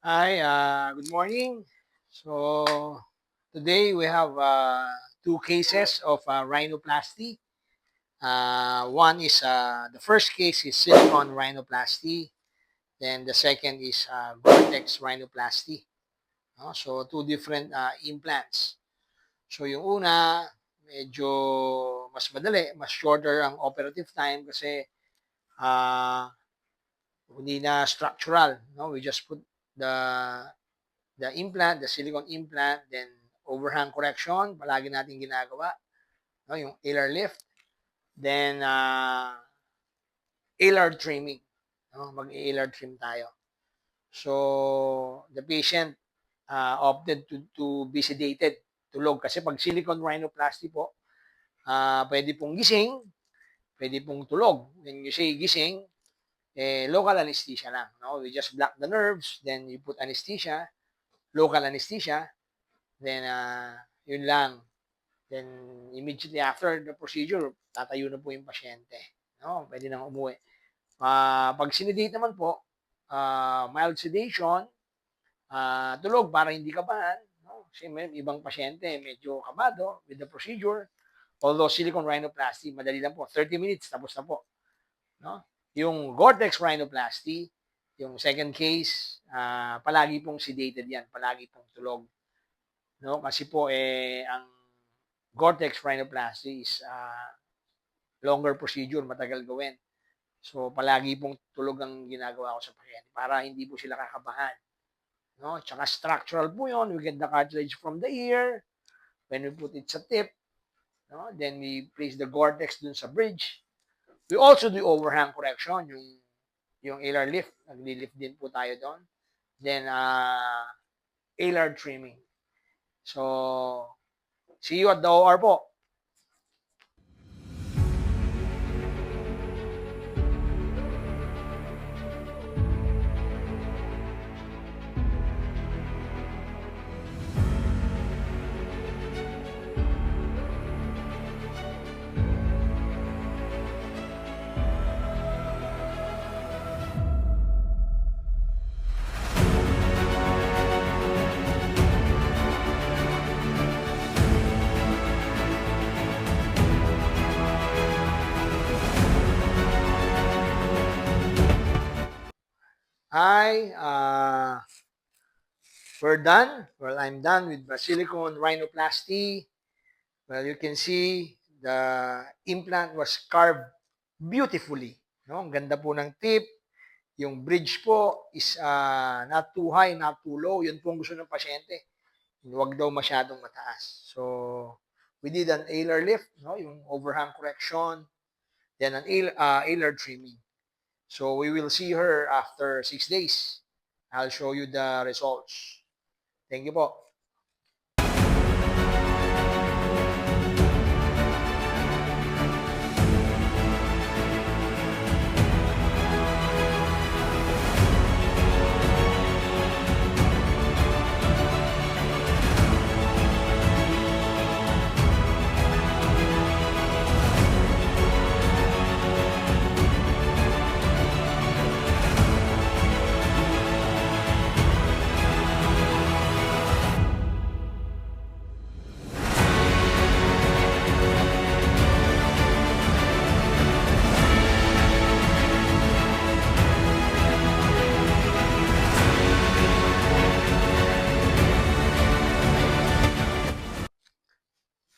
Hi, good morning. So, today we have two cases of rhinoplasty. One is the first case is silicone rhinoplasty, then the second is Gore-Tex rhinoplasty. No? So, two different implants. So, yung una, medyo mas madali, mas shorter ang operative time kasi uh, hindi na structural. No? We just put the implant, the silicone implant, then overhang correction, palagi natin ginagawa, no? Yung alar lift, then alar trimming, no? Mag-alar trim tayo. So, the patient opted to be sedated, tulog. Kasi pag silicone rhinoplasty po, pwede pong gising, pwede pong tulog. When you say gising, local anesthesia lang. No? We just block the nerves, then you put anesthesia, local anesthesia, then yun lang. Then, immediately after the procedure, tatayo na po yung pasyente. No? Pwede nang umuwi. Pag sinedate naman po, mild sedation, tulog para hindi kabahan. No? Kasi may ibang pasyente, medyo kabado with the procedure. Although silicone rhinoplasty, madali lang po. 30 minutes, tapos na po. No? Yung Gore-Tex rhinoplasty, yung second case, palagi pong sedated yan. Palagi pong tulog. No? Kasi po, ang Gore-Tex rhinoplasty is longer procedure, matagal gawin. So, palagi pong tulog ang ginagawa ko sa pasyente para hindi po sila kakabahan. No? Tsaka structural po yun. We get the cartilage from the ear. When we put it sa tip, no? Then we place the Gore-Tex dun sa bridge. We also do overhang correction, yung alar lift. Nagli-lift din po tayo doon. Then, alar trimming. So, see you at the OR po. Hi, we're done. Well, I'm done with the silicone rhinoplasty. Well, you can see the implant was carved beautifully. No? Ang ganda po ng tip. Yung bridge po is not too high, not too low. Yun po ang gusto ng pasyente. Huwag daw masyadong mataas. So, we did an alar lift, no? Yung overhang correction, then an alar trimming. So, we will see her after 6 days. I'll show you the results. Thank you po.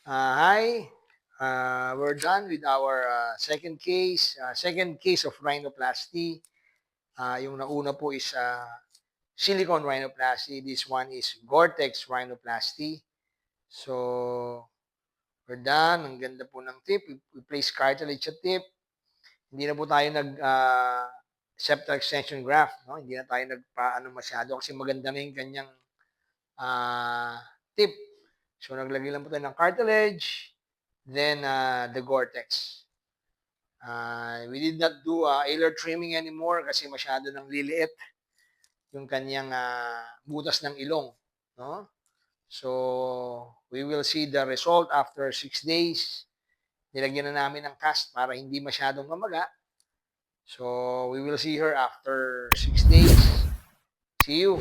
Hi, we're done with our second case of rhinoplasty. Yung nauna po is silicone rhinoplasty. This one is Gore-Tex rhinoplasty. So, we're done. Ang ganda po ng tip. We place cartilage sa tip. Hindi na po tayo septal extension graft. No? Hindi na tayo nagpaano masyado kasi maganda na yung kanyang tip. So, naglagay lang po tayo ng cartilage, then the Gore-Tex. We did not do alar trimming anymore kasi masyado nang liliit yung kanyang butas ng ilong. No? So, we will see the result after 6 days. Nilagyan na namin ng cast para hindi masyadong mamaga. So, we will see her after 6 days. See you.